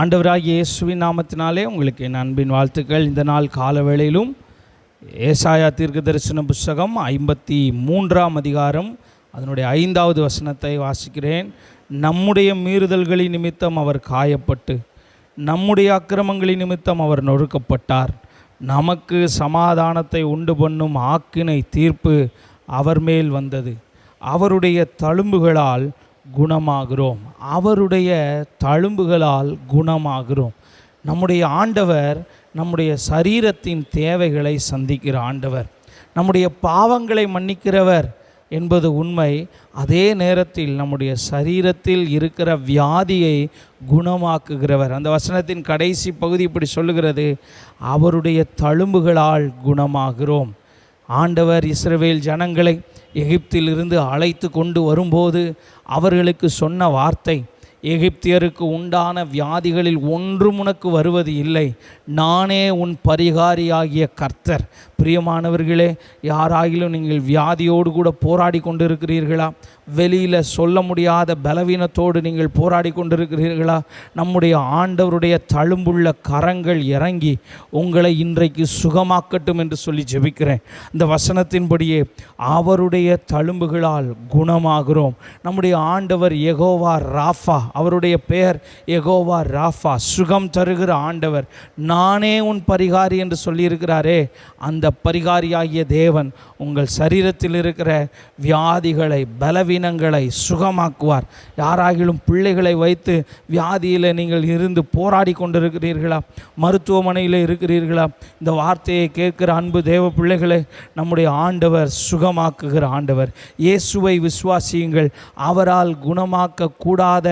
ஆண்டவராகிய இயேசுவின் நாமத்தினாலே உங்களுக்கு என் அன்பின் வாழ்த்துக்கள். இந்த நாள் கால வேளையிலும் ஏசாயா தீர்க்கதரிசன புஸ்தகம் 53ஆம் அதிகாரம் அதனுடைய 5வது வசனத்தை வாசிக்கிறேன். நம்முடைய மீறுதல்களின் நிமித்தம் அவர் காயப்பட்டு, நம்முடைய அக்கிரமங்களின் நிமித்தம் அவர் நொறுக்கப்பட்டார். நமக்கு சமாதானத்தை உண்டு பண்ணும் ஆக்கினை தீர்ப்பு அவர் மேல் வந்தது. அவருடைய தழும்புகளால் குணமாகிறோம். அவருடைய தழும்புகளால் குணமாகிறோம். நம்முடைய ஆண்டவர் நம்முடைய சரீரத்தின் தேவைகளை சந்திக்கிற ஆண்டவர், நம்முடைய பாவங்களை மன்னிக்கிறவர் என்பது உண்மை. அதே நேரத்தில் நம்முடைய சரீரத்தில் இருக்கிற வியாதியை குணமாக்குகிறவர். அந்த வசனத்தின் கடைசி பகுதி இப்படி சொல்லுகிறது, அவருடைய தழும்புகளால் குணமாகிறோம். ஆண்டவர் இஸ்ரவேல் ஜனங்களை எகிப்திலிருந்து அழைத்து கொண்டு வரும்போது அவர்களுக்கு சொன்ன வார்த்தை, எகிப்தியருக்கு உண்டான வியாதிகளில் ஒன்றும் உனக்கு வருவது இல்லை, நானே உன் பரிகாரியாகிய கர்த்தர். பிரியமானவர்களே, யாராகிலும் நீங்கள் வியாதியோடு கூட போராடி கொண்டிருக்கிறீர்களா? வெளியில் சொல்ல முடியாத பலவீனத்தோடு நீங்கள் போராடி கொண்டிருக்கிறீர்களா? நம்முடைய ஆண்டவருடைய தழும்புள்ள கரங்கள் இறங்கி உங்களை இன்றைக்கு சுகமாக்கட்டும் என்று சொல்லி ஜெபிக்கிறேன். இந்த வசனத்தின்படியே அவருடைய தழும்புகளால் குணமாகிறோம். நம்முடைய ஆண்டவர் யெகோவா ராஃபா, அவருடைய பெயர் யெகோவா ராஃபா, சுகம் தருகிற ஆண்டவர். நானே உன் பரிகாரி என்று சொல்லியிருக்கிறாரே, அந்த பரிகாரியாகிய தேவன் உங்கள் சரீரத்தில் இருக்கிற வியாதிகளை, பலவீனங்களை சுகமாக்குவார். யாராகிலும் பிள்ளைகளை வைத்து வியாதியில் நீங்கள் இருந்து போராடி கொண்டிருக்கிறீர்களா? மருத்துவமனையில் இருக்கிறீர்களா? இந்த வார்த்தையை கேட்கிற அன்பு தேவ பிள்ளைகளை, நம்முடைய ஆண்டவர் சுகமாக்குகிற ஆண்டவர். இயேசுவை விசுவாசியுங்கள். அவரால் குணமாக்க கூடாத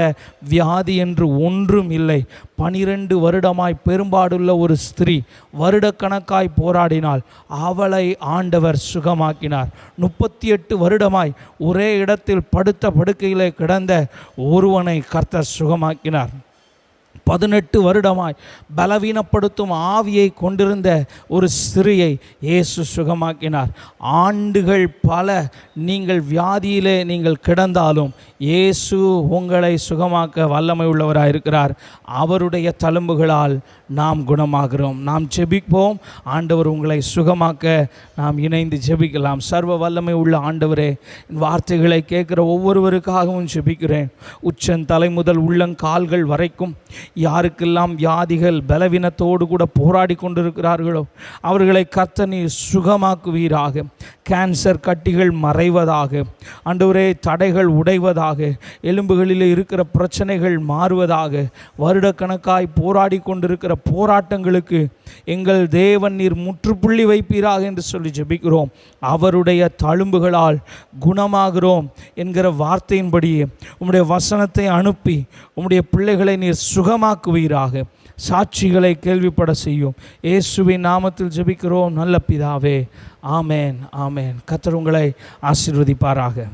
வியாதி என்று ஒன்றும் இல்லை. 12 வருடமாய் பெரும்பாடுள்ள ஒரு ஸ்திரீ வருடக்கணக்காய் போராடினாள். அவளை ஆண்டவர் சுகமாக்கினார். 38 வருடமாய் ஒரே இடத்தில் படுத்த படுக்கையிலே கிடந்த ஒருவனை கர்த்தர் சுகமாக்கினார். 18 வருடமாய் பலவீனப்படுத்தும் ஆவியை கொண்டிருந்த ஒரு ஸ்திரியை இயேசு சுகமாக்கினார். ஆண்டுகள் பல நீங்கள் வியாதியிலே நீங்கள் கிடந்தாலும் இயேசு உங்களை சுகமாக்க வல்லமை உள்ளவராக இருக்கிறார். அவருடைய தழும்புகளால் நாம் குணமாகிறோம். நாம் ஜெபிப்போம். ஆண்டவர் உங்களை சுகமாக்க நாம் இணைந்து ஜெபிக்கலாம். சர்வ வல்லமை உள்ள ஆண்டவரே, வார்த்தைகளை கேட்குற ஒவ்வொருவருக்காகவும் ஜெபிக்கிறேன். உச்சந்தலை முதல் உள்ளங்கால்கள் வரைக்கும் யாருக்கெல்லாம் வியாதிகள் பலவீனத்தோடு கூட போராடி கொண்டிருக்கிறார்களோ அவர்களை கர்த்தர் நீர் சுகமாக்குவீராக. கேன்சர் கட்டிகள் மறைவதாக, ஆண்டவரே தடைகள் உடைவதாக, எலும்புகளில் இருக்கிற பிரச்சனைகள் மாறுவதாக, வருடக்கணக்காய் போராடி கொண்டிருக்கிற போராட்டங்களுக்கு எங்கள் தேவன் நீர் முற்றுப்புள்ளி வைப்பீராக என்று சொல்லி ஜெபிக்கிறோம். அவருடைய தழும்புகளால் குணமாகிறோம் என்கிற வார்த்தையின்படியே உம்முடைய வசனத்தை அனுப்பி உம்முடைய பிள்ளைகளை நீர் சுகமாக்குவீராக. சாட்சிகளை கேள்விப்பட செய்யும். இயேசுவின் நாமத்தில் ஜெபிக்கிறோம் நல்ல பிதாவே. ஆமேன், ஆமேன். கர்த்தர் உங்களை ஆசீர்வதிப்பாராக.